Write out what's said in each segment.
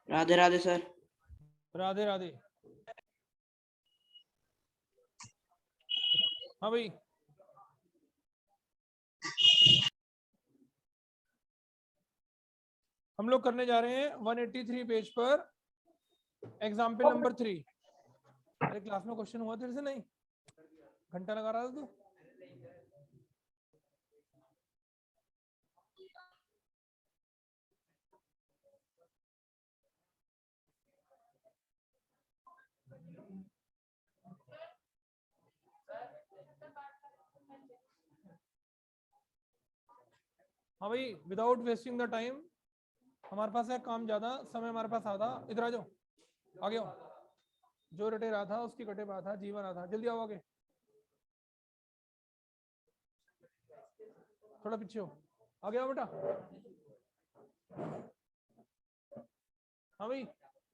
Radhe Radhe sir. Radhe Radhe. हाँ भाई, हम लोग करने जा रहे हैं 183 पेज पर एग्जाम्पल नंबर 3। अरे क्लास में क्वेश्चन हुआ तेरे से? नहीं, घंटा लगा रहा था तू। हाँ भाई, विदाउट वेस्टिंग द टाइम, हमारे पास है काम ज्यादा, समय हमारे पास आधा। इधर आ जाओ, आगे आओ। जो रटे रहा था उसकी कटे रहा था, जीवन रहा था। जल्दी आओ आगे, थोड़ा पीछे हो, आगे आओ बेटा। हाँ भाई,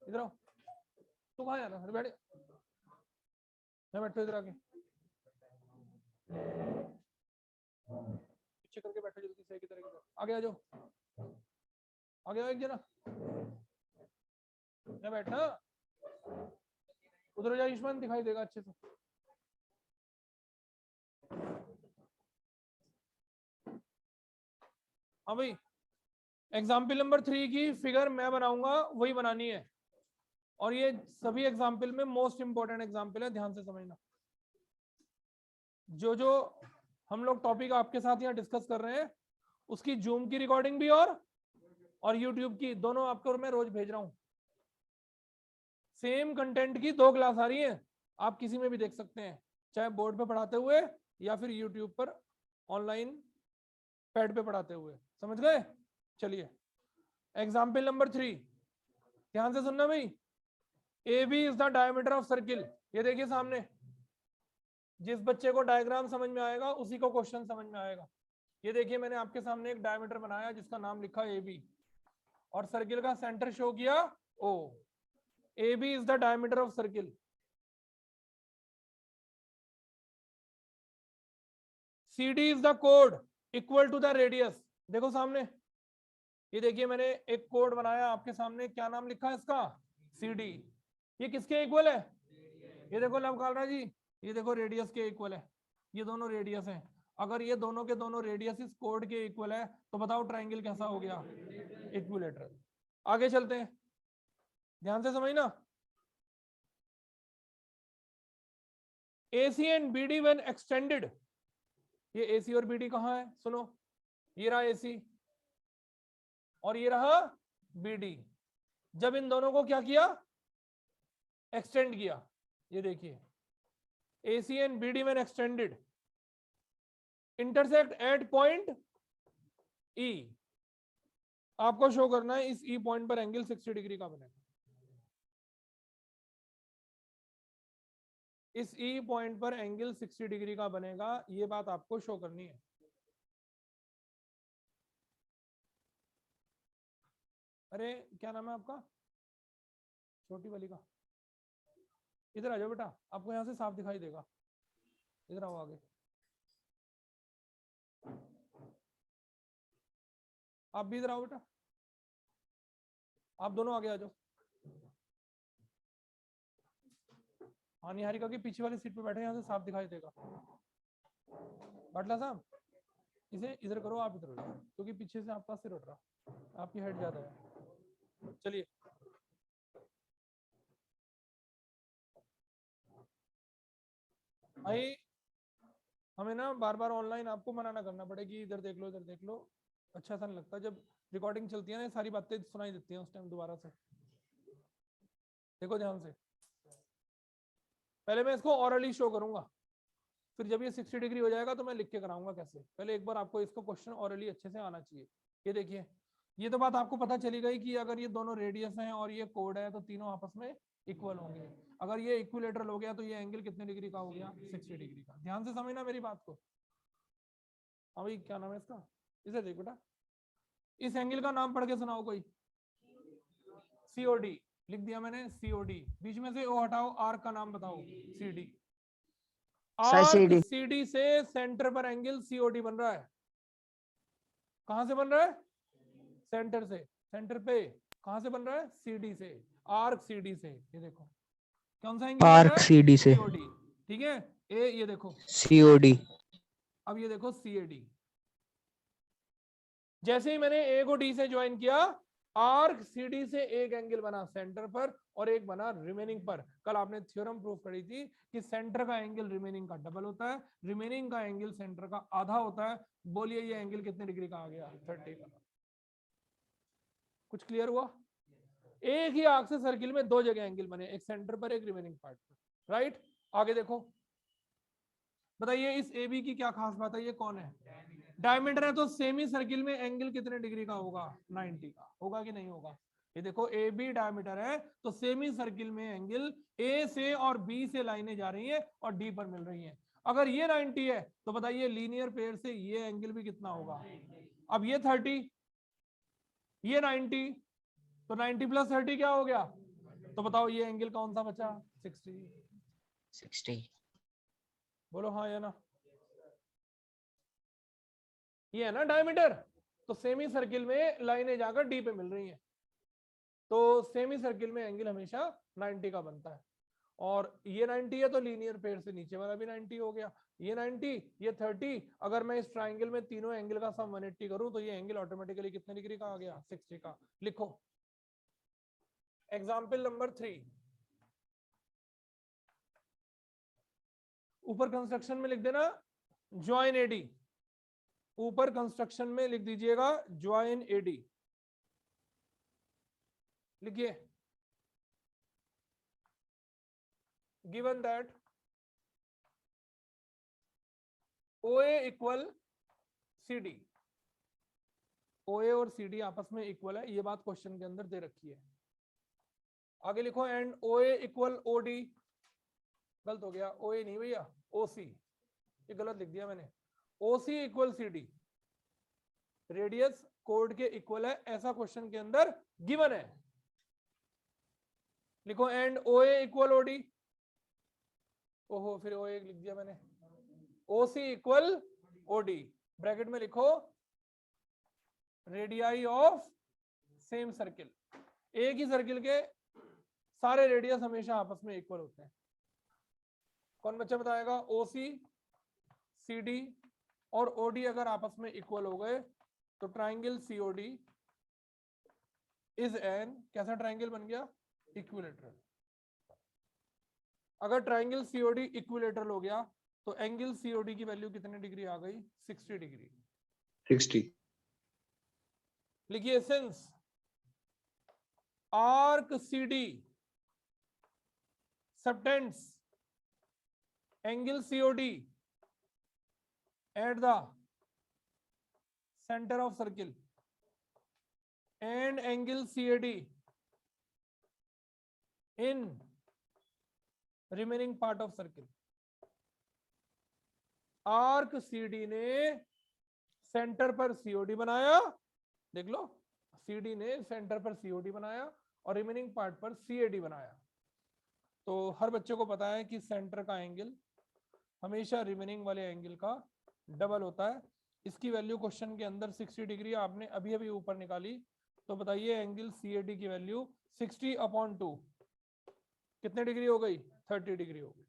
इधर आओ। तू कहाँ जाना? अरे बैठ, मैं बैठो इधर आके, पीछे करके बैठो जल्दी से, किधर किधर। आगे आ जाओ, आगे आओ एक जना। मैं बैठना, उधर जाओ आयुष्मान, दिखाई देगा अच्छे से। हाँ भाई, एग्जाम्पल नंबर 3 की फिगर मैं बनाऊंगा, वही बनानी है। और ये सभी एग्जाम्पल में मोस्ट इंपॉर्टेंट एग्जाम्पल है, ध्यान से समझना। जो जो हम लोग टॉपिक आपके साथ यहाँ डिस्कस कर रहे हैं, उसकी जूम की रिकॉर्डिंग भी और यूट्यूब की, दोनों आपको मैं रोज भेज रहा हूँ। सेम कंटेंट की 2 क्लास आ रही है, आप किसी में भी देख सकते हैं, चाहे बोर्ड पे पढ़ाते हुए या फिर यूट्यूब पर ऑनलाइन पैड पे पढ़ाते हुए। समझ गए? चलिए, एग्जाम्पल नंबर 3, ध्यान से सुनना भाई। A B is the diameter of circle. ये देखिए सामने, जिस बच्चे को डायग्राम समझ में आएगा उसी को क्वेश्चन समझ में आएगा। ये देखिए, मैंने आपके सामने एक डायमीटर बनाया जिसका नाम लिखा ए बी, और सर्किल का सेंटर शो किया O. A B is the diameter of circle. C D is the कोड इक्वल टू द रेडियस। देखो सामने, ये देखिए मैंने एक कोड बनाया आपके सामने, क्या नाम लिखा है इसका? C D. ये किसके इक्वल है? ये देखो लवकालरा जी, ये देखो रेडियस के इक्वल है। ये दोनों रेडियस हैं। अगर ये दोनों के दोनों रेडियस इस कोड के इक्वल है तो बताओ ट्रायंगल कैसा हो गया? इक्विलेटरल। आगे चलते हैं, ध्यान से समझना। AC and BD when extended. ये AC और BD कहाँ है? सुनो, ये रहा AC और ये रहा BD। जब इन दोनों को क्या किया? एक्सटेंड किया। ये देखिए, AC and BD when extended intersect at point E। आपको शो करना है इस E पॉइंट पर एंगल 60 डिग्री का बनेगा। इस E पॉइंट पर एंगल 60 डिग्री का बनेगा, ये बात आपको शो करनी है। अरे क्या नाम है आपका? छोटी वाली का। इधर आ जाओ बेटा, आपको यहाँ से साफ दिखाई देगा। इधर आओ आगे, आप भी इधर आओ बेटा, आप दोनों आगे आ जाओ। हाँ, निहारिका की पीछे वाली सीट पे बैठे, यहाँ से साफ दिखाई देगा। बाटला साहब, इसे इधर करो, आप इधर हो जाओ, क्योंकि पीछे से आपका सिर उठ रहा, आपकी हाइट ज्यादा है। चलिए, भाई हमें ना बार बार ऑनलाइन आपको मना ना करना पड़े कि इधर देख लो इधर देख लो। अच्छा सा नहीं लगता जब रिकॉर्डिंग चलती है ना, सारी बातें सुनाई देती हैं उस टाइम दोबारा से। देखो ध्यान से, पहले मैं इसको ऑरली शो करूंगा, फिर जब ये 60 डिग्री हो जाएगा तो मैं लिख के कराऊंगा कैसे। पहले एक बार आपको इसको क्वेश्चन ऑरली अच्छे से आना चाहिए। ये देखिए, ये तो बात आपको पता चली गई कि अगर ये दोनों रेडियस हैं और ये कोड है तो तीनों आपस में इक्वल होंगे। अगर ये इक्विलेटरल हो गया तो ये एंगल कितने डिग्री का हो गया? 60 डिग्री का। ध्यान से समझना मेरी बात को। हाँ भाई, क्या नाम है इसका? इसे देख बेटा, इस एंगल का नाम पढ़ के सुनाओ कोई। सीओडी लिख दिया मैंने, सीओडी। बीच में से ओ हटाओ, आर्क का नाम बताओ। सीडी। आर्क सीडी से सेंटर पर एंगल सीओडी बन रहा है। कहां से बन रहा है? सेंटर से। सेंटर पे कहां से बन रहा है? CD से, आर्क CD से। ये देखो कौन सा एंगल बन आर्क रहा है? CD से, COD। ठीक है, ए ये देखो, COD। अब ये देखो CAD। जैसे ही मैंने ए को डी से ज्वाइन किया, आर्क CD से एक एंगल बना सेंटर पर और एक बना रिमेनिंग पर। कल आपने थ्योरम प्रूफ करी थी कि सेंटर का एंगल रिमेनिंग का डबल होता है, रिमेनिंग का एंगल सेंटर का आधा होता है। बोलिए ये एंगल कितने डिग्री का आ गया? 30 का। कुछ क्लियर हुआ? एक ही आर्क से सर्किल में दो जगह एंगल बने, एक सेंटर पर एक रिमेनिंग पार्ट पर। राइट, आगे देखो, बताइए इस AB की क्या खास बात है? ये कौन है? डायमीटर है, तो सेमी सर्किल में एंगल कितने डिग्री का होगा? 90 का। होगा कि नहीं होगा? ये देखो AB डायमीटर है, तो सेमी सर्किल में एंगल A से और B से लाइनें जा रही है और D पर मिल रही है। अगर ये 90 है तो बताइए लीनियर पेयर से ये एंगल भी कितना होगा? अब ये 30, ये 90, तो 90 प्लस 30 क्या हो गया? तो बताओ ये एंगल कौन सा बचा? 60। बोलो हाँ या ना। ये है ना डायमीटर, तो सेमी सर्किल में लाइनें जाकर डी पे मिल रही हैं, तो सेमी सर्किल में एंगल हमेशा 90 का बनता है। और ये 90 है तो लीनियर पेयर से नीचे वाला भी 90 हो गया। ये 90, ये 30, अगर मैं इस ट्राइंगल में तीनों एंगल का सम 180 करूं तो ये एंगल ऑटोमेटिकली कितने डिग्री का आ गया? 60 का। लिखो एग्जाम्पल नंबर 3। ऊपर कंस्ट्रक्शन में लिख देना ज्वाइन एडी, ऊपर कंस्ट्रक्शन में लिख दीजिएगा ज्वाइन एडी। लिखिए given that OA equal CD, OA और CD आपस में इक्वल है, ये बात क्वेश्चन के अंदर दे रखी है। आगे लिखो एंड OA इक्वल OD। गलत हो गया, OA नहीं भैया, OC, ये गलत लिख दिया मैंने। OC equal CD, radius code के इक्वल है, ऐसा क्वेश्चन के अंदर गिवन है। लिखो एंड OA इक्वल OD। ओहो, फिर OA लिख दिया मैंने। OC इक्वल OD, ब्रैकेट में लिखो रेडियाई ऑफ सेम सर्किल। एक ही सर्किल के सारे रेडियस हमेशा आपस में इक्वल होते हैं। कौन बच्चा बताएगा? OC, CD और OD अगर आपस में इक्वल हो गए तो ट्राइंगल COD इज एन, कैसा ट्राइंगल बन गया? इक्विलेटरल। अगर ट्राइंगल COD इक्विलेटरल हो गया तो एंगल COD की वैल्यू कितने डिग्री आ गई? 60 डिग्री। 60। लिखिए since arc CD subtends angle COD at the center of circle and angle CAD in remaining part of circle। Arc CD ने सेंटर पर COD बनाया, देख लो, CD ने सेंटर पर COD बनाया और रिमेनिंग पार्ट पर CAD बनाया। तो हर बच्चे को पता है कि सेंटर का एंगल हमेशा रिमेनिंग वाले एंगल का डबल होता है। इसकी वैल्यू क्वेश्चन के अंदर 60 डिग्री आपने अभी अभी ऊपर निकाली, तो बताइए एंगल CAD की वैल्यू 60/2 कितने डिग्री हो गई? 30 डिग्री हो गई।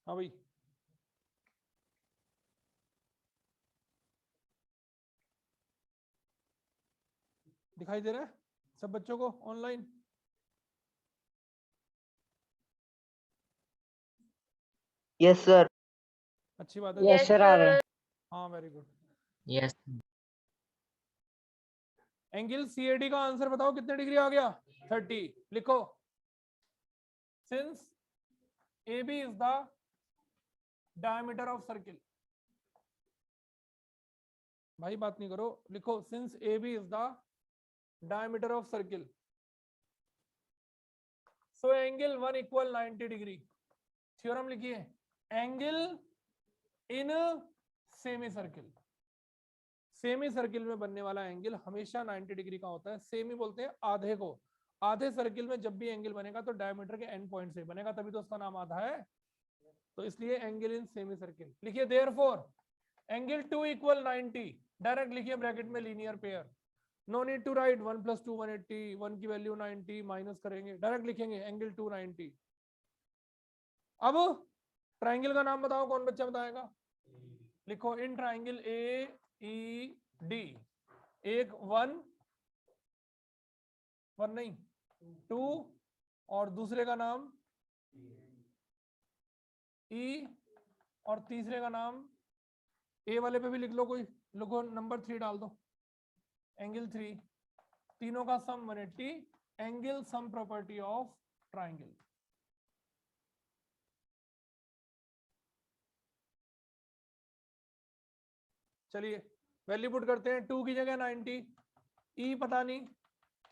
हाँ भाई, दिखाई दे रहा है सब बच्चों को ऑनलाइन? Yes sir. अच्छी बात है। यस सर, आ रहे हैं। हाँ very good. Yes. Angle CAD का आंसर बताओ कितने डिग्री आ गया? 30। लिखो since AB is the diameter of circle. भाई बात नहीं करो, लिखो since AB is the diameter of circle so angle 1 equal 90 degree. Theorem लिखिए angle in semi circle, semi circle में बनने वाला एंगल हमेशा 90 डिग्री का होता है। सेमी बोलते हैं आधे को, आधे सर्किल में जब भी एंगल बनेगा तो डायमीटर के एंड पॉइंट से बनेगा, तभी तो उसका नाम आधा है। तो इसलिए एंगल इन सेमी सर्किल लिखिए। देयरफॉर एंगल 2 इक्वल 90, डायरेक्ट लिखिए ब्रैकेट में linear pair, no need to write 1 + 2 180, 1 की वैल्यू 90 माइनस करेंगे, डायरेक्ट लिखेंगे एंगल 2 90। अब ट्राइंगल का नाम बताओ, कौन बच्चा बताएगा? लिखो इन ट्राइंगल AED, एक 1 नहीं 2 और दूसरे का नाम E और तीसरे का नाम ए वाले पे भी लिख लो, कोई लिखो नंबर 3 डाल दो, एंगल 3, तीनों का sum 180, angle sum property of triangle. चलिए वैल्यू पुट करते हैं, 2 की जगह 90, ई पता नहीं,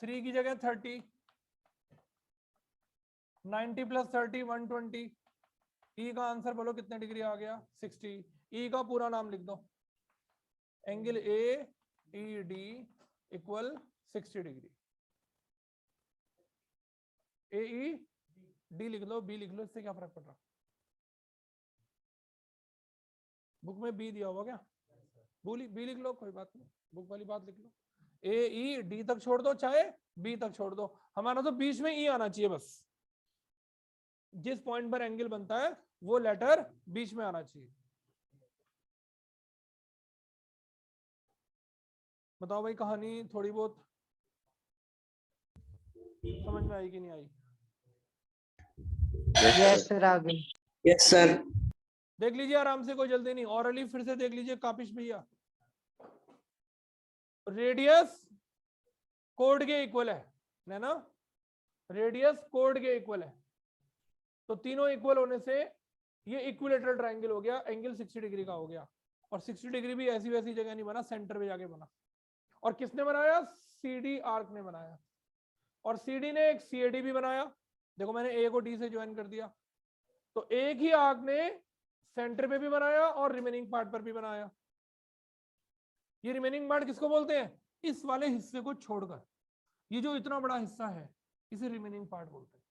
3 की जगह 30, 90 + 30 120, ई का आंसर बोलो कितने डिग्री आ गया 60। ई का पूरा नाम लिख दो, angle AED equal 60 degree. AED लिख लो, बी लिख लो, इससे क्या फर्क पड़ रहा? बुक में बी दिया होगा क्या? बी लिख लो, कोई बात नहीं, बुक वाली बात लिख लो। AED तक छोड़ दो, चाहे बी तक छोड़ दो, हमारा तो बीच में ई आना चाहिए बस। जिस पॉइंट पर एंगल बनता है वो लेटर बीच में आना चाहिए। बताओ भाई, कहानी थोड़ी बहुत समझ में आई कि नहीं आई? यस सर आ गई। Yes sir. देख लीजिए आराम से, कोई जल्दी नहीं, ऑरली फिर से देख लीजिए कापिश भैया। रेडियस कोड के इक्वल है ना, रेडियस कोड के इक्वल है, तो तीनों इक्वल होने से ये इक्विलेटरल ट्रायंगल हो गया, एंगल 60 डिग्री का हो गया। और 60 डिग्री भी ऐसी वैसी जगह नहीं बना, सेंटर पे जाके बना। और किसने बनाया? CD आर्क ने बनाया। और CD ने एक CAD भी बनाया, देखो मैंने A को D से ज्वाइन कर दिया, तो एक ही आर्क ने सेंटर पे भी बनाया और रिमेनिंग पार्ट पर भी बनाया। ये रिमेनिंग पार्ट किसको बोलते हैं? इस वाले हिस्से को छोड़कर ये जो इतना बड़ा हिस्सा है इसे रिमेनिंग पार्ट बोलते हैं।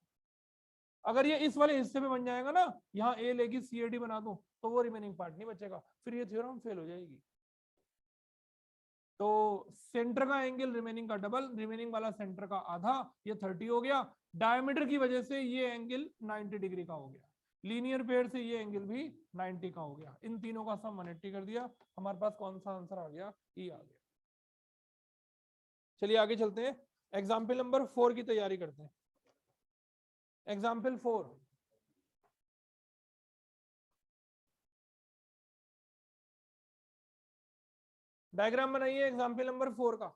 अगर ये इस वाले हिस्से पे बन जाएगा ना, यहाँ A लेगी CAD बना दूं, तो वो रिमेनिंग पार्ट नहीं बचेगा, फिर ये थ्योरम फेल हो जाएगी। तो सेंटर का एंगल रिमेनिंग का डबल, रिमेनिंग वाला सेंटर का आधा, ये 30 हो गया। डायमीटर की वजह से ये एंगल 90 डिग्री का हो गया, लीनियर पेयर से ये एंगल भी 90 का हो गया। इन तीनों का सम 180 कर दिया, हमारे पास कौन सा आंसर आ गया? ई आ गया। चलिए आगे चलते हैं, एग्जाम्पल नंबर 4 की तैयारी करते हैं। एग्जाम्पल 4, डायग्राम बनाइए एग्जाम्पल नंबर 4 का।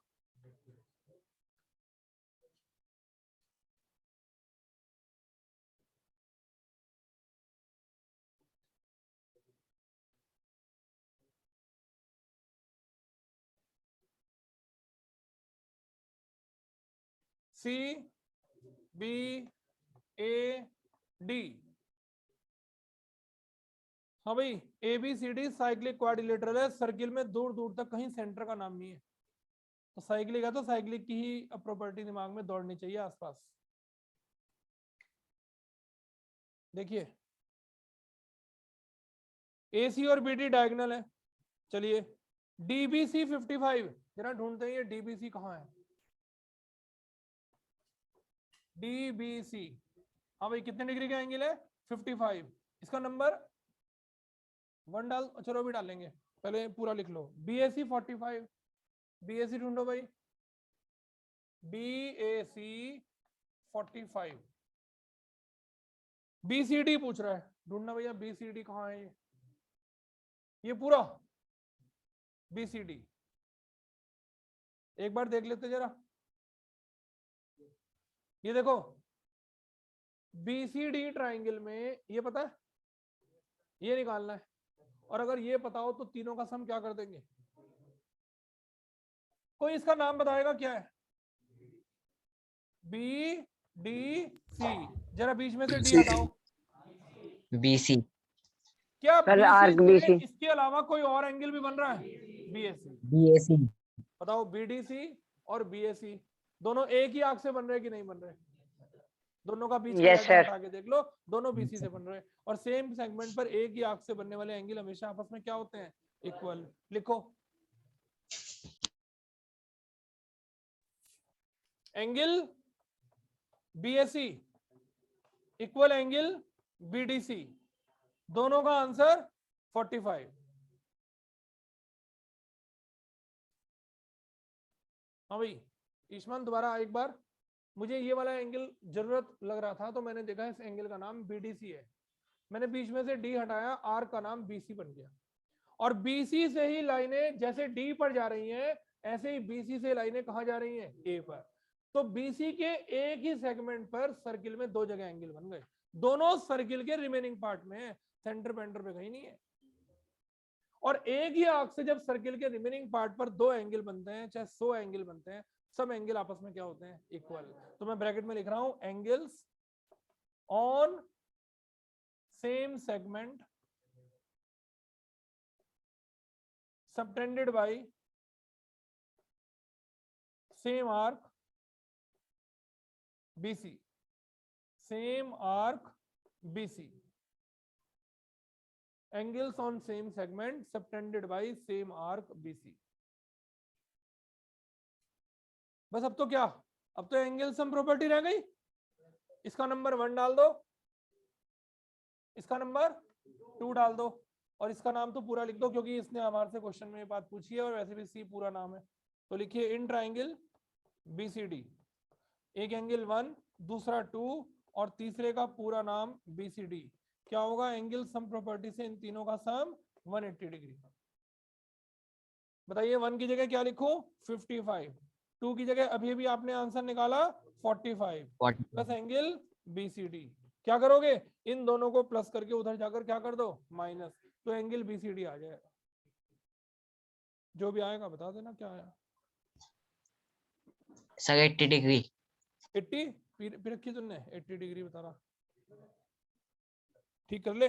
CBAD, हाँ भाई ABCD साइक्लिक क्वाड्रिलेटरल है, सर्किल में दूर दूर तक कहीं सेंटर का नाम नहीं है, तो साइक्लिक है तो साइक्लिक की ही प्रॉपर्टी दिमाग में दौड़नी चाहिए आसपास। देखिए AC और BD डायगोनल है। चलिए DBC 55, जरा ढूंढते हैं ये DBC कहाँ है। DBC, हाँ भाई कितने डिग्री का एंगल है? 55। इसका नंबर 1 डाल, चलो भी डालेंगे, पहले पूरा लिख लो। BAC 45, BAC ढूंढो भाई, BAC 45। BCD पूछ रहा है, ढूंढना भैया BCD कहाँ है? ये पूरा BCD एक बार देख लेते जरा। ये देखो BCD ट्राइंगल में ये पता है, ये निकालना है, और अगर ये पता हो तो तीनों का सम क्या कर देंगे? कोई इसका नाम बताएगा क्या है? BDC, जरा बीच में से D हटाओ। BC क्या सर, BC आर्क से BC इसके अलावा कोई और एंगल भी बन रहा है? BAC BAC बताओ, BDC और BAC दोनों एक ही आर्क से बन रहे कि नहीं बन रहे? दोनों का बीच का यस गैप सर। हटा के देख लो, दोनों बीसी से बन रहे हैं। और सेम सेगमेंट पर एक ही आर्क से बनने वाले एंगल हमेशा आपस में क्या होते हैं? इक्वल। लिखो angle BSE equal angle BDC, दोनों का आंसर 45। हाँ भाई ईशमान दोबारा एक बार, मुझे ये वाला एंगल जरूरत लग रहा था तो मैंने देखा इस एंगल का नाम बीडीसी है, मैंने बीच में से डी हटाया, आर का नाम बीसी बन गया। और बीसी से ही लाइनें जैसे डी पर जा रही हैं ऐसे ही बीसी से लाइनें कहां जा रही हैं? ए पर। तो बीसी के एक ही सेगमेंट पर सर्किल में दो जगह एंगल बन गए, दोनों सर्किल के रिमेनिंग पार्ट में है, सेंटर पेंटर पे कहीं नहीं है। और एक ही आर्क से जब सर्किल के रिमेनिंग पार्ट पर दो एंगल बनते हैं, चाहे 100 एंगल बनते हैं, सब एंगल आपस में क्या होते हैं? इक्वल। तो मैं ब्रैकेट में लिख रहा हूं angles on same segment subtended by same arc BC, same arc BC, angles on same segment subtended by same arc BC। बस अब तो क्या, अब तो एंगल सम प्रॉपर्टी रह गई। इसका नंबर 1 डाल दो, इसका नंबर 2 डाल दो, और इसका नाम तो पूरा लिख दो क्योंकि इसने हमारे से क्वेश्चन में ये बात पूछी है और वैसे भी सी पूरा नाम है। तो लिखिए इन ट्राइंगल बीसीडी, एक एंगल 1, दूसरा 2 और तीसरे का पूरा नाम बीसीडी, क्या होगा? एंगल सम प्रॉपर्टी से इन तीनों का सम 180 डिग्री। बताइए 1 की जगह क्या लिखूं? 55, 2 की जगह अभी अभी आपने आंसर निकाला 45 प्लस एंगल बीसीडी। क्या करोगे? इन दोनों को प्लस करके उधर जाकर क्या कर दो? माइनस, तो एंगल बीसीडी आ जाएगा। जो भी आएगा बता देना क्या आया। Sir 80 degree. 80 फिर रखी तुमने 80 डिग्री बता रहा, ठीक कर ले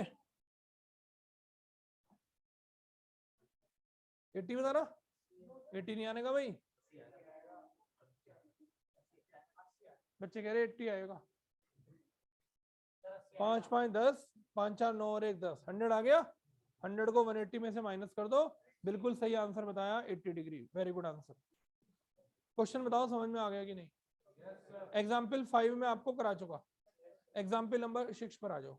80 बता रहा, 80 नहीं आने का भाई, बच्चे कह रहे 80 आएगा। 5 5 10, 5 4 9 और 1 10, 100 आ गया। 100 को 180 में से माइनस कर दो, बिल्कुल सही आंसर बताया 80 degree. Very good answer. Question बताओ समझ में आ गया कि नहीं? एग्जाम्पल 5 में आपको करा चुका, एग्जाम्पल नंबर 6 पर आ जाओ।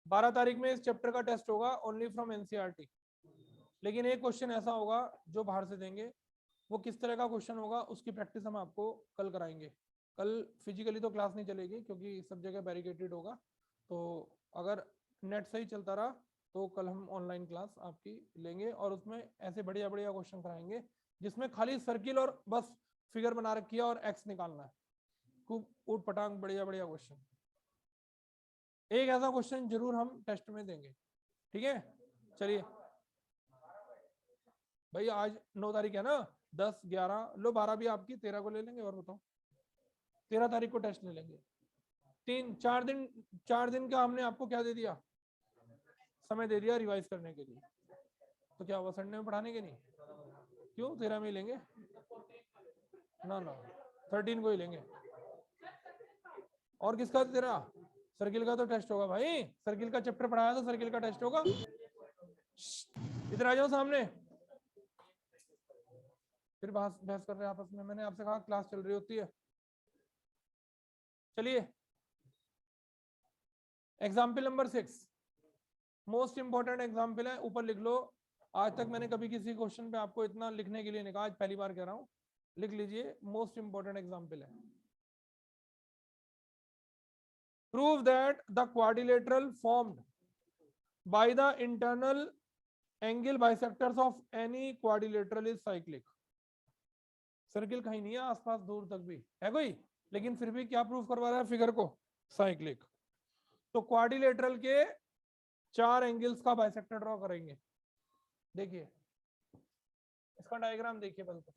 बारह तारीख में इस चैप्टर का टेस्ट होगा ओनली फ्रॉम एनसीईआरटी, लेकिन एक क्वेश्चन ऐसा होगा जो बाहर से देंगे, वो किस तरह का क्वेश्चन होगा उसकी प्रैक्टिस हम आपको कल कराएंगे। कल फिजिकली तो क्लास नहीं चलेगी क्योंकि सब जगह बैरिकेटेड होगा, तो अगर नेट सही चलता रहा तो कल हम ऑनलाइन क्लास आपकी लेंगे और उसमें ऐसे बढ़िया बढ़िया क्वेश्चन कराएंगे जिसमें खाली सर्किल और बस फिगर बना रखी है और एक्स निकालना है, खूब ऊट पटांग बढ़िया बढ़िया क्वेश्चन। एक ऐसा क्वेश्चन जरूर हम टेस्ट में देंगे, ठीक है? चलिए भाई आज 9 तारीख है ना, 10 11 लो 12 भी आपकी, 13 को ले लेंगे। और बताओ 13 तारीख को टेस्ट ले लेंगे। 4 दिन का हमने आपको क्या दे दिया? समय दे दिया रिवाइज करने के लिए। तो क्या हुआ संडे में पढ़ाने के नहीं? क्यों 13 में ही लेंगे ना, 13 को ही लेंगे। और किसका तेरा? सर्किल का तो टेस्ट होगा भाई, सर्किल का चैप्टर पढ़ाया तो सर्किल का टेस्ट होगा। इधर आ जाओ सामने, फिर बहस कर रहे हैं आपस में। मैंने आपसे कहा क्लास चल रही होती है। चलिए example number 6 most important example है, ऊपर लिख लो। आज तक मैंने कभी किसी क्वेश्चन पे आपको इतना लिखने के लिए नहीं कहा, आज पहली बार कह रहा हूं, लिख लीजिए मोस्ट इंपॉर्टेंट एग्जाम्पल है। Prove that the quadrilateral formed by the internal angle bisectors of any quadrilateral is cyclic. Circle कहीं नहीं है आसपास, दूर तक भी है कोई, लेकिन फिर भी क्या प्रूफ करवा रहा है फिगर को? साइक्लिक। तो क्वाड्रिलेटरल के 4 एंगल्स का बाइसेक्टर ड्रॉ करेंगे। देखिए इसका डायग्राम देखिए पहले तो।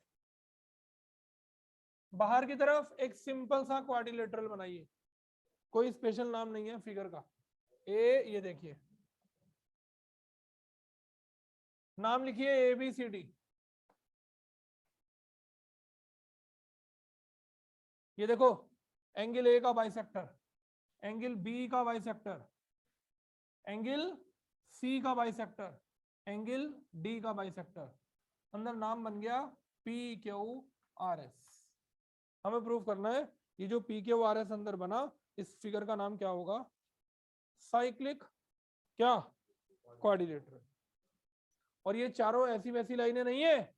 बाहर की तरफ एक सिंपल सा क्वाड्रिलेटरल बनाइए, कोई स्पेशल नाम नहीं है फिगर का। ये देखिए, नाम लिखिए ABCD। ये देखो, एंगल A का बाइसेक्टर, एंगल B का बाइसेक्टर, एंगल C का बाइसेक्टर, एंगल D का बाइसेक्टर। अंदर नाम बन गया PQRS। हमें प्रूव करना है ये जो PQRS अंदर बना, इस फिगर का नाम क्या होगा? साइक्लिक क्या? क्वाड्रिलेटरल। और ये चारों ऐसी वैसी लाइनें नहीं है,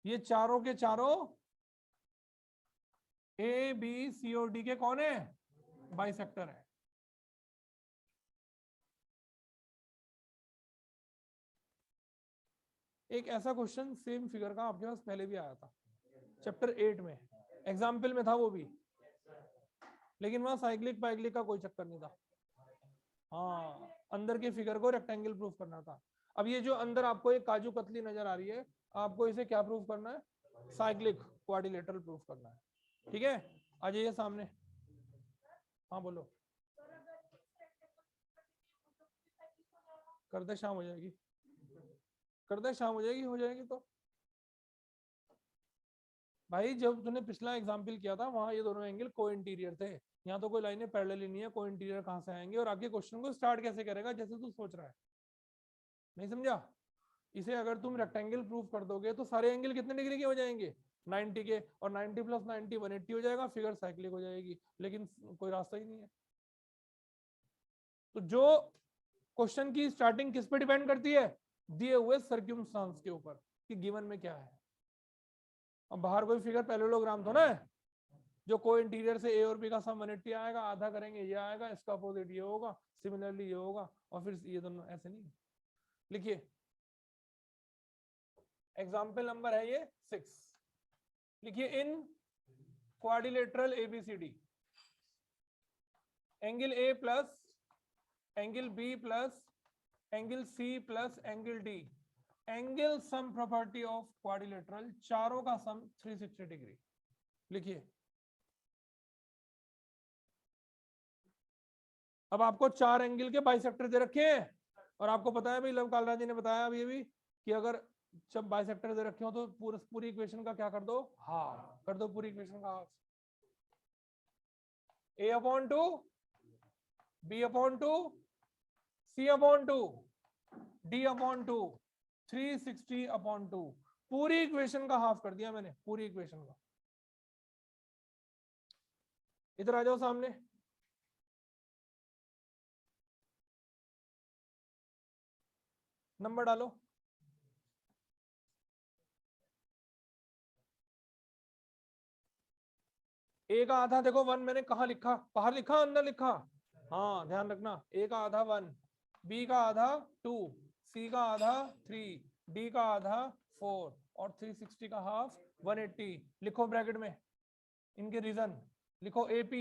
ये चारों के चारों ABC और D के कौन है? बाइसेक्टर है। एक ऐसा क्वेश्चन सेम फिगर का आपके पास पहले भी आया था चैप्टर 8 में, एग्जाम्पल में था वो भी, लेकिन वहां साइक्लिक पाइक्लिक का कोई चक्कर नहीं था। हाँ, अंदर के फिगर को रेक्टेंगल प्रूफ करना था। अब ये जो अंदर आपको एक काजू कतली नजर आ रही है, आपको इसे क्या प्रूफ करना है? साइक्लिक क्वाड्रिलेटरल प्रूफ करना है। ठीक है, आ जाइए सामने। हाँ बोलो। कर दे, शाम हो जाएगी। कर दे, शाम हो जाएगी। हो जाएगी तो भाई, जब तूने पिछला एग्जाम्पल किया था वहां ये दोनों एंगल को इंटीरियर थे, यहाँ तो कोई लाइनें पैरेलल ही नहीं है, को इंटीरियर कहाँ से आएंगे? और आगे क्वेश्चन को स्टार्ट कैसे करेगा जैसे तू सोच रहा है? नहीं समझा? इसे अगर तुम रेक्टेंगल प्रूफ कर दोगे तो सारे एंगल कितने डिग्री के हो जाएंगे? 90 के, और 90 + 90 180 हो जाएगा, फिगर साइक्लिक हो जाएगी। लेकिन कोई रास्ता ही नहीं है। तो जो क्वेश्चन की स्टार्टिंग किस पे डिपेंड करती है? दिए हुए सर्क्यूमस्टांस के ऊपर कि गिवन में क्या है। अब बाहर कोई फिगर पैरेललोग्राम तो ना है जो को इंटीरियर से A और B का सम 180 आएगा, आधा करेंगे ये आएगा, इसका अपोजिट ये होगा, सिमिलरली ये होगा, और फिर ये दोनों ऐसे नहीं। लिखिए, एग्जाम्पल नंबर है ये 6। लिखिए, इन quadrilateral ABCD angle A plus angle B plus angle C plus angle D, angle sum property of quadrilateral, चारों का सम 360 डिग्री। लिखिए, अब आपको चार एंगल के बाइसेक्टर दे रखे हैं, और आपको पता है भाई, लव कालरा जी ने बताया अभी भी कि अगर जब बाइसेक्टर दे रखे हो तो पूरी इक्वेशन का क्या कर दो? हाफ कर दो। पूरी इक्वेशन का half, A/2 B/2 C/2 D/2 360/2, पूरी इक्वेशन का हाफ कर दिया मैंने, पूरी इक्वेशन का। इधर आ जाओ सामने। नंबर डालो। A का आधा देखो 1 मैंने कहा लिखा? बाहर लिखा, अंदर लिखा? हाँ, ध्यान रखना। A का आधा 1, B का आधा 2, C का आधा 3, D का आधा 4, और 360 का हाफ 180। लिखो ब्रैकेट में इनके रीजन, लिखो AP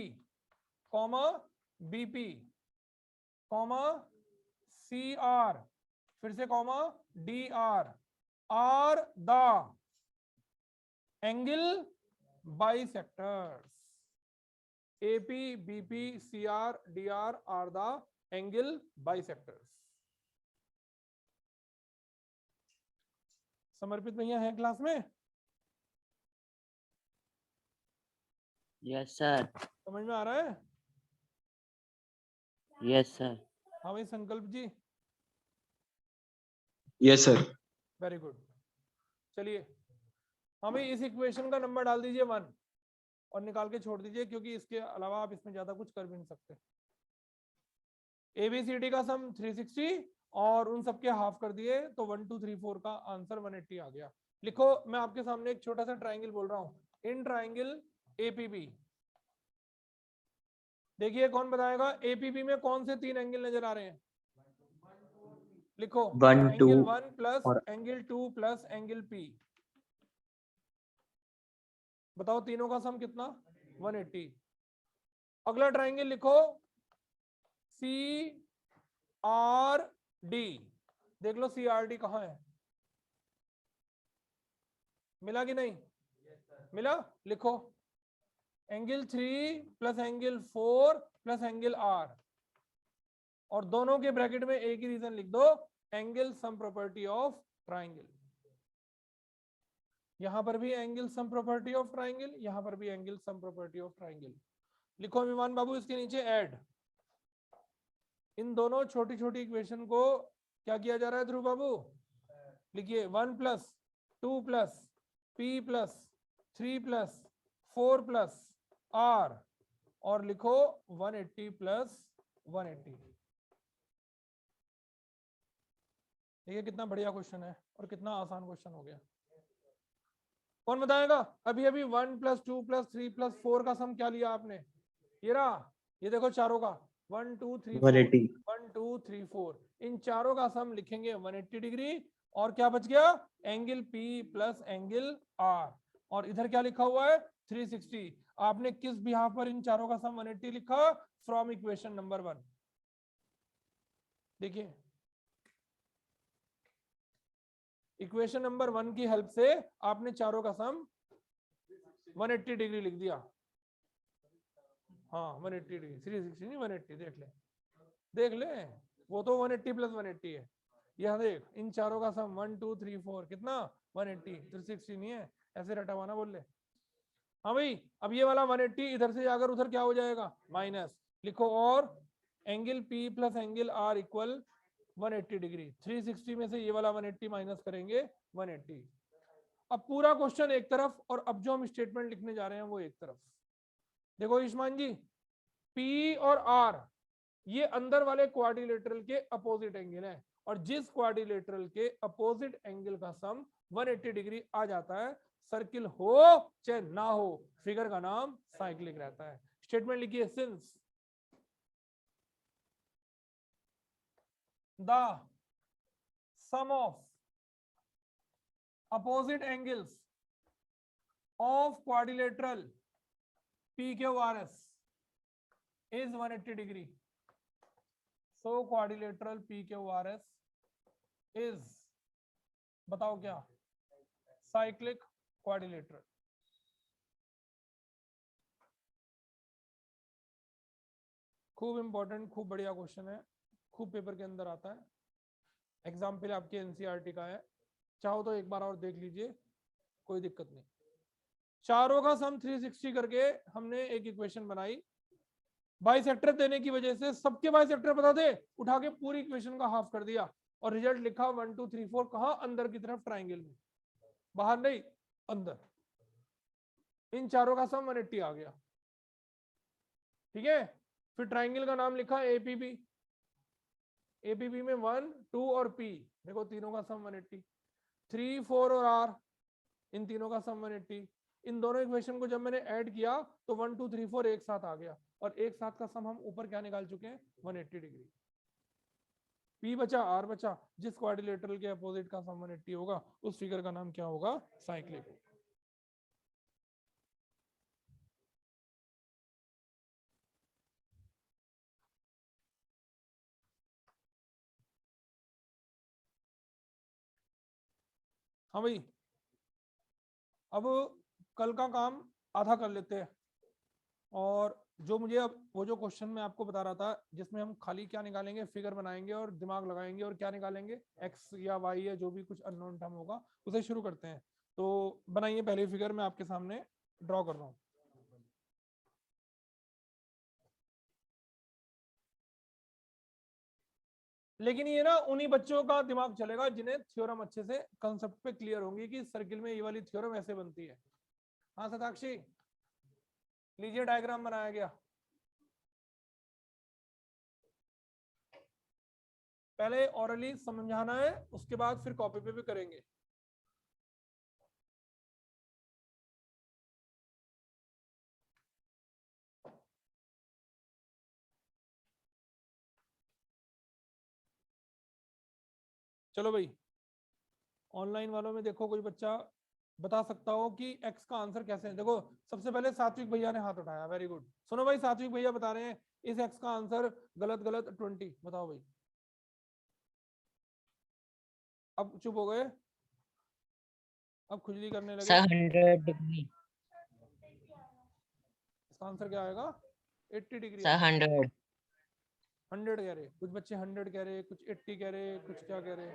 comma BP comma CR, फिर से comma DR, are the angle bisectors. AP BP CR DR are the angle bisectors। समर्पित भैया है क्लास में? Yes sir. समझ में आ रहा है? Yes sir. हाँ भाई Sankalp ji. Yes sir. Very good. चलिए, हाँ भाई, इस इक्वेशन का नंबर डाल दीजिए 1 और निकाल के छोड़ दीजिए, क्योंकि इसके अलावा आप इसमें ज्यादा कुछ कर भी नहीं सकते। ABCD का सम 360 और उन सबके हाफ कर दिए, तो 1 2 3 4 का आंसर 180 आ गया। लिखो, मैं आपके सामने एक छोटा सा ट्राइंगल बोल रहा हूं, इन ट्राइंगल APB। देखिए कौन बताएगा APB में कौन से 3 एंगल नजर आ रहे हैं? लिखो, 1 2 एंगल 1 प्लस और एंगल 2 प्लस एंगल P। बताओ तीनों का सम कितना? 180। अगला ट्राइंगल लिखो CRD। देख लो CRD कहाँ है, मिला कि नहीं? मिला, लिखो angle 3 plus angle 4 plus angle R, और दोनों के ब्रैकेट में एक ही रीजन लिख दो, angle sum property of triangle. यहां पर भी angle sum property of triangle, यहां पर भी angle sum property of triangle. लिखो विमान बाबू इसके नीचे ऐड। इन दोनों छोटी छोटी इक्वेशन को क्या किया जा रहा है ध्रुव बाबू? लिखिए 1 plus 2 plus P plus 3 plus 4 plus R, और लिखो 180 प्लस 180। देखिए कितना बढ़िया क्वेश्चन है और कितना आसान क्वेश्चन हो गया। कौन बताएगा? अभी अभी 1 प्लस 2 प्लस 3 प्लस 4 का सम क्या लिया आपने? ये रहा, ये देखो चारों का 1 2 3 4 180 1 2 3 4, इन चारों का सम लिखेंगे 180 डिग्री। और क्या बच गया? Angle P plus angle R, और इधर क्या लिखा हुआ है? 360। आपने किस बिहाफ पर इन चारों का सम 180 लिखा? From equation number 1। देखिए इक्वेशन नंबर 1 की हेल्प से आपने चारों का सम 180 डिग्री लिख दिया। हाँ 180 डिग्री, 360 नहीं 180। देख ले देख ले, वो तो 180 प्लस 180 है। यह देख इन चारों का सम 1 2 3 4 कितना? 180। 360 नहीं है, ऐसे रटावाना बोल ले। हाँ भाई, अब ये वाला 180 इधर से जाकर उधर क्या हो जाएगा? माइनस। लिखो और angle P plus angle R equal 180 degree. 360 में से ये वाला 180 माइनस करेंगे 180। अब पूरा क्वेश्चन एक तरफ, और अब जो हम स्टेटमेंट लिखने जा रहे हैं वो एक तरफ। देखो ईशमान जी, P और R ये अंदर वाले क्वाड्रिलेटरल के अपोजिट एंगल है, और जिस क्वाड्रिलेटरल के अपोजिट एंगल का सम 180 डिग्री आ जाता है, सर्किल हो चाहे ना हो, फिगर का नाम साइक्लिक रहता है। स्टेटमेंट लिखिए, since the sum of opposite angles of quadrilateral PQRS is 180 degree. So quadrilateral PQRS is, बताओ क्या? Cyclic quadrilateral. खूब इंपॉर्टेंट, खूब बढ़िया क्वेश्चन है, खूब पेपर के अंदर आता है। एग्जाम्पल आपके एनसीईआरटी का है, चाहो तो एक बार और देख लीजिए, कोई दिक्कत नहीं। चारों का सम 360 करके हमने एक इक्वेशन बनाई। बाइसेक्टर देने की वजह से सबके बाइसेक्टर बता दे, उठा के पूरी इक्वेशन का हाफ कर दिया, और रिजल्ट लिखा 1 2 3 4। कहां? अंदर की तरफ ट्राइंगल में, बाहर नहीं, अंदर। इन चारों का सम 180 आ गया। ठीक है, फिर ट्राइंगल का नाम लिखा एपीबी। एपीबी में 1 2 और P, देखो तीनों का सम 180। 3 4 और R, इन तीनों का सम 180। इन दोनों इक्वेशन को जब मैंने ऐड किया तो 1 2 3 4 एक साथ आ गया, और एक साथ का सम हम ऊपर क्या निकाल चुके हैं? 180 डिग्री। P बचा, R बचा, जिस क्वाड्रिलेटरल के अपोजिट का सम 180 होगा उस फिगर का नाम क्या होगा? साइक्लिक। हाँ भाई, अब कल का काम आधा कर लेते हैं, और जो मुझे अब वो जो क्वेश्चन मैं आपको बता रहा था जिसमें हम खाली क्या निकालेंगे? फिगर बनाएंगे और दिमाग लगाएंगे, और क्या निकालेंगे? एक्स या वाई या जो भी कुछ अननोन टर्म होगा उसे शुरू करते हैं। तो बनाइए पहली फिगर, मैं आपके सामने ड्रॉ कर रहा हूँ। लेकिन ये ना उन्हीं बच्चों का दिमाग चलेगा जिन्हें थ्योरम अच्छे से कंसेप्ट पे क्लियर होंगी कि सर्किल में ये वाली थ्योरम ऐसे बनती है। हाँ सताक्षी, लीजिए डायग्राम बनाया गया। पहले ऑरली समझाना है, उसके बाद फिर कॉपी पे भी करेंगे। चलो भाई, ऑनलाइन वालों में देखो कोई बच्चा बता सकता हो कि एक्स का आंसर कैसे है? देखो सबसे पहले सात्विक भैया ने हाथ उठाया, वेरी गुड। सुनो भाई, सात्विक भैया बता रहे हैं इस एक्स का आंसर गलत गलत 20। बताओ भाई, अब चुप हो गए, अब खुजली करने लगे। Sir 100 degree. इसका आंसर क्या आएगा 80 डिग्री। सर 100। 100 कह रहे, कुछ बच्चे 100 कह रहे, कुछ 80 कह रहे, कुछ क्या कह रहे।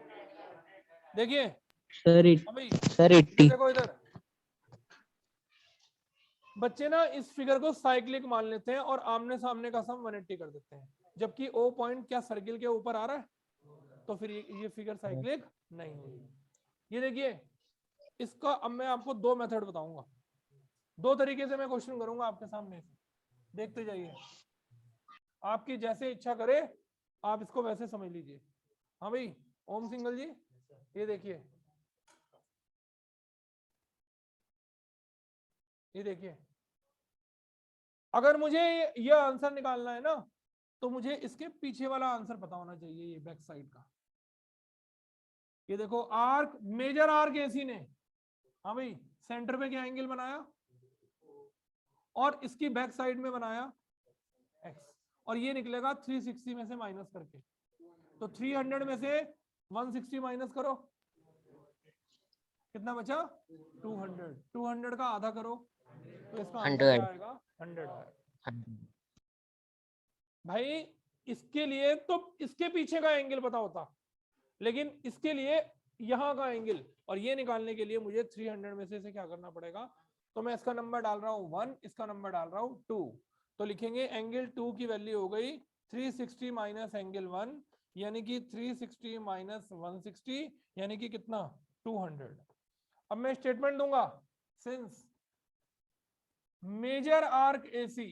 देखिए सर अभी सर ये 80। देखो इधर बच्चे ना इस फिगर को साइक्लिक मान लेते हैं और आमने सामने का सम 180 कर देते हैं, जबकि ओ पॉइंट क्या सर्किल के ऊपर आ रहा है, तो फिर ये फिगर साइक्लिक नहीं होगी। ये देखिए इसका अब मैं आपको दो मेथड बताऊंगा, दो तरीके से मैं क्वेश्चन करूंगा आपके सामने, देखते जाइए, आपकी जैसे इच्छा करे आप इसको वैसे समझ लीजिए। हाँ भाई ओम सिंगल जी, ये देखिए, ये देखिए, अगर मुझे ये आंसर निकालना है ना तो मुझे इसके पीछे वाला आंसर पता होना चाहिए, ये बैक साइड का। ये देखो आर्क, मेजर आर्क एसी ने, हाँ भाई सेंटर पे क्या एंगल बनाया और इसकी बैक साइड में बनाया एक्स, और ये निकलेगा 360 में से माइनस करके, तो 300 में से 160 माइनस करो, कितना बचा 200, 200 का आधा करो तो इसका आंसर क्या 100। आएगा 100 आएगा। भाई इसके लिए तो इसके पीछे का एंगल पता होता, लेकिन इसके लिए यहां का एंगल, और ये निकालने के लिए मुझे 300 में से क्या करना पड़ेगा, तो मैं इसका नंबर डाल रहा हूं 1, इसका नंबर डाल रहा हूं 2, तो लिखेंगे एंगल 2 की वैल्यू हो गई 360 माइनस एंगल 1, यानी कि 360 माइनस 160 यानी कि कितना 200। अब मैं स्टेटमेंट दूंगा, सिंस मेजर आर्क एसी,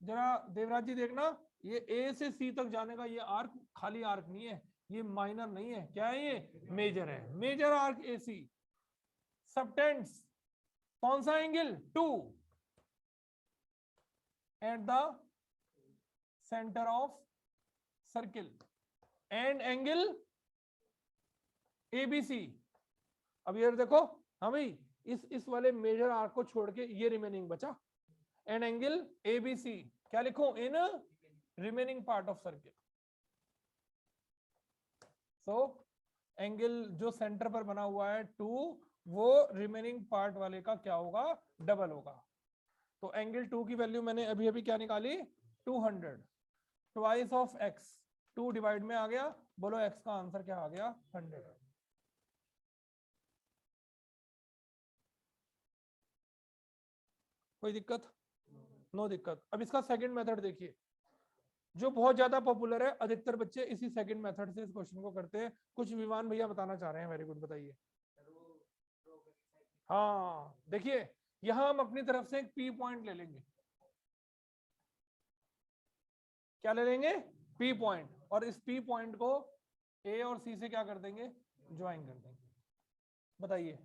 जरा देवराज जी देखना, ये ए से सी तक जाने का ये आर्क खाली आर्क नहीं है, ये माइनर नहीं है, क्या है ये मेजर है, मेजर आर्क एसी सबटेंड्स कौन सा angle 2 at the centre of circle and angle ABC. अब ये देखो, हाँ भाई इस वाले मेजर आर्क को छोड़ के ये रिमेनिंग बचा, एंड एंगल एबीसी क्या लिखूं in remaining part of circle. So angle जो सेंटर पर बना हुआ है 2, वो रिमेनिंग पार्ट वाले का क्या होगा डबल होगा। तो एंगल 2 की वैल्यू मैंने अभी अभी क्या निकाली 200, ट्वाइस ऑफ एक्स, 2 डिवाइड में आ गया, बोलो एक्स का आंसर क्या आ गया 100। कोई दिक्कत? नो दिक्कत। अब इसका सेकंड मेथड देखिए, जो बहुत ज्यादा पॉपुलर है, अधिकतर बच्चे इसी सेकंड मेथड से इस क्वेश्चन को करते हैं। कुछ विमान भैया बताना चाह रहे हैं, वेरी गुड, बताइए। हाँ देखिए, यहां हम अपनी तरफ से एक पी पॉइंट ले लेंगे, क्या ले लेंगे पी पॉइंट, और इस पी पॉइंट को ए और सी से क्या कर देंगे ज्वाइन कर देंगे। बताइए,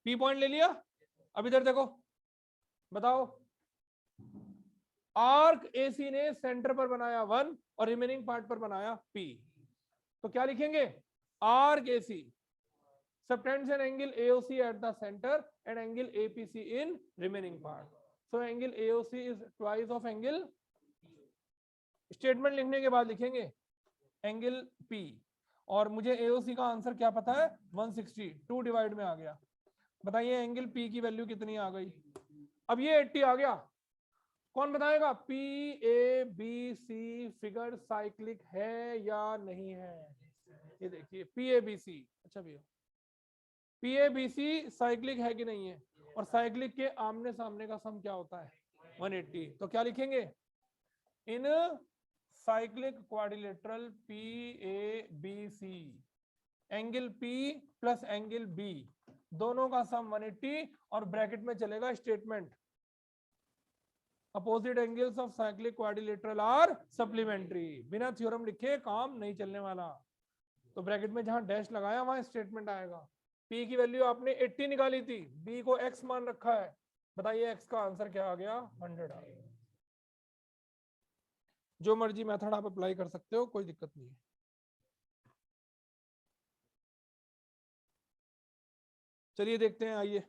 पी पॉइंट ले लिया, अब इधर देखो, बताओ आर्क एसी ने सेंटर पर बनाया 1 और रिमेनिंग पार्ट पर बनाया पी, तो क्या लिखेंगे arc AC subtends an angle AOC at the center and angle APC in remaining part. So angle AOC is twice of angle, statement लिखने के बाद लिखेंगे एंगल P, और मुझे AOC का आंसर क्या पता है 160, 2 डिवाइड में आ गया। बताइए एंगल P की वैल्यू कितनी आ गई, अब ये 80 आ गया, कौन बताएगा PABC फिगर साइक्लिक है या नहीं है। ये देखिए PABC, अच्छा भैया PABC साइक्लिक है कि नहीं है, और साइक्लिक के आमने सामने का सम क्या होता है 180, तो क्या लिखेंगे in cyclic quadrilateral PABC angle P plus angle B दोनों का सम 180, और ब्रैकेट में चलेगा statement opposite angles of cyclic quadrilateral are supplementary, बिना थ्योरम लिखे काम नहीं चलने वाला, तो ब्रैकेट में जहां डैश लगाया वहां स्टेटमेंट आएगा। P की वैल्यू आपने 80 निकाली थी, B को X मान रखा है, बताइए X का आंसर क्या आ गया 100 आ गया। जो मर्जी मेथड आप अप्लाई कर सकते हो, कोई दिक्कत नहीं है। चलिए देखते हैं, आइए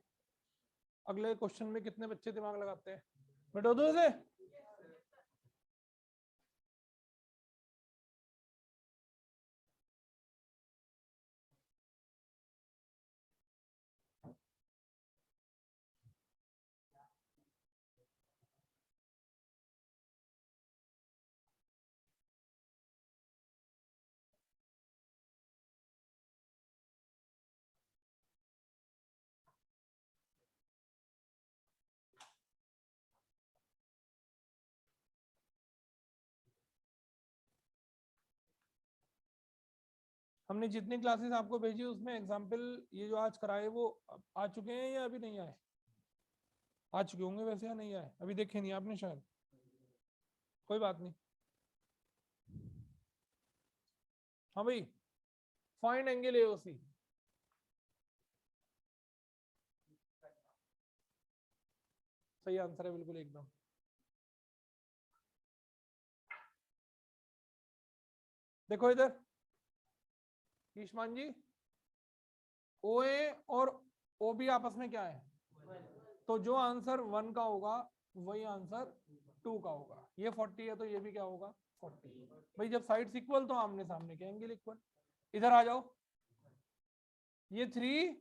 अगले क्वेश्चन में कितने बच्चे दिमाग लगाते हैं, बैठो दो से। हमने जितनी क्लासेस आपको भेजी उसमें एग्जाम्पल ये जो आज कराए वो आ चुके हैं या अभी नहीं आए? आ चुके होंगे वैसे, या नहीं आए? अभी देखे नहीं आपने शायद, कोई बात नहीं। हाँ भाई, फाइंड एंगल एओसी। सही आंसर है बिल्कुल एकदम। देखो इधर ईशमान जी, ओए और ओबी आपस में क्या है? तो जो आंसर 1 का होगा वही आंसर 2 का होगा। ये 40 है तो ये भी क्या होगा? 40। भाई जब साइड्स इक्वल तो आमने सामने के एंगल इक्वल। इधर आ जाओ, ये 3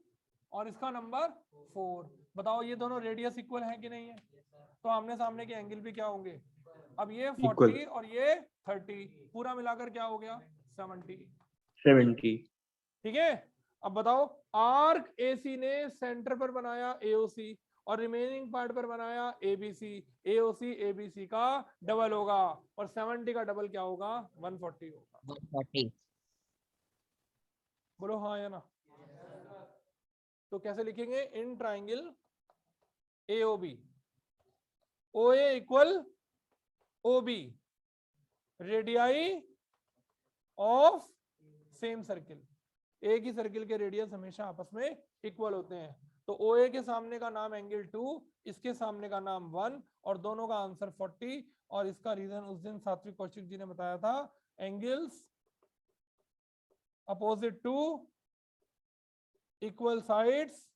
और इसका नंबर 4। बताओ ये दोनों रेडियस इक्वल है कि नहीं है? तो आमने सामने के एंगल भी क्या होंगे? अब ये 40 और ये 30 पूरा मिलाकर क्या हो गया? 70। ठीक है। अब बताओ, आर्क एसी ने सेंटर पर बनाया एओसी और रिमेनिंग पार्ट पर बनाया एबीसी। एओसी एबीसी का डबल होगा और 70 का डबल क्या होगा? 140 होगा। 140। बोलो हाँ या ना। तो कैसे लिखेंगे? In triangle AOB, OA equal OB, radii of same circle. एक ही सर्किल के रेडियस हमेशा आपस में इक्वल होते हैं। तो OA के सामने का नाम एंगल 2, इसके सामने का नाम 1 और दोनों का आंसर 40। और इसका रीजन उस दिन सात्विक कौशिक जी ने बताया था, angles opposite to equal sides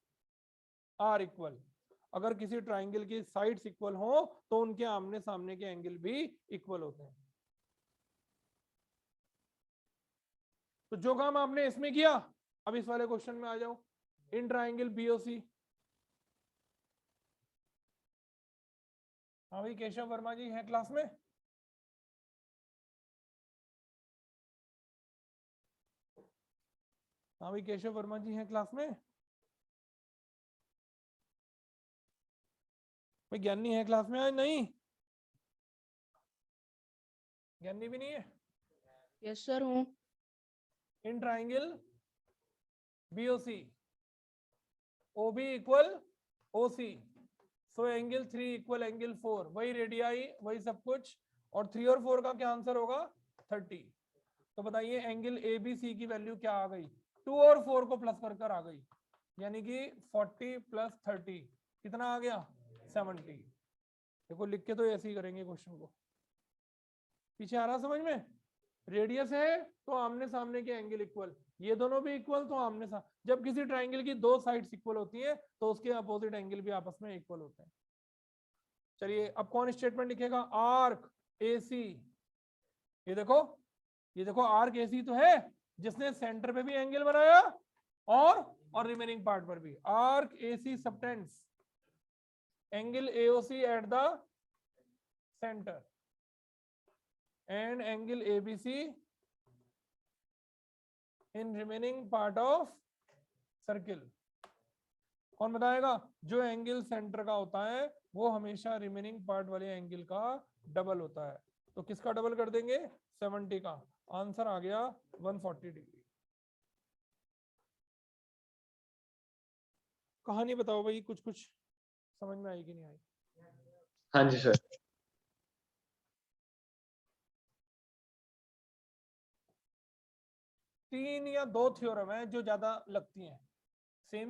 are equal. अगर किसी ट्राइंगल की साइड्स इक्वल हो तो उनके आमने सामने के एंगल भी इक्वल होते हैं। तो जो काम आपने इसमें किया, अब इस वाले क्वेश्चन में आ जाओ। In triangle BOC. हाँ भाई, केशव वर्मा जी हैं क्लास में? हाँ भाई, केशव वर्मा जी हैं क्लास में? भाई ज्ञानी है क्लास में आज? नहीं, ज्ञानी भी नहीं है। यस सर हूँ। In triangle BOC OB equal OC, so angle 3 equal angle 4, वही रेडियाई वही सब कुछ। और 3 और 4 का क्या आंसर होगा? 30। तो बताइए एंगल ABC की वैल्यू क्या आ गई? 2 और 4 को प्लस कर आ गई, यानी कि 40 प्लस 30 कितना आ गया? 70। देखो लिख के तो ऐसे ही करेंगे क्वेश्चन को। पीछे आ रहा समझ में? रेडियस है तो आमने सामने के एंगल इक्वल, ये दोनों भी इक्वल तो आमने सामने। जब किसी ट्राइंगल की दो साइड्स इक्वल होती हैं तो उसके अपोजिट एंगल भी आपस में इक्वल होते हैं। चलिए अब कौन स्टेटमेंट लिखेगा? Arc AC। ये देखो आर्क AC तो है जिसने सेंटर पे भी एंगल बनाया और रिमेनिंग पार्ट पर भी। Arc AC subtends angle AOC at the centre and angle ABC in remaining part of circle। कौन बताएगा? जो एंगल सेंटर का होता है वो हमेशा रिमेनिंग पार्ट वाले एंगल का डबल होता है। तो किसका डबल कर देंगे? 70 का। आंसर आ गया 140 डिग्री। कहानी बताओ भाई, कुछ कुछ समझ में आई कि नहीं आई? हाँ जी सर। 3 या 2 थ्योरम है जो ज्यादा लगती हैं।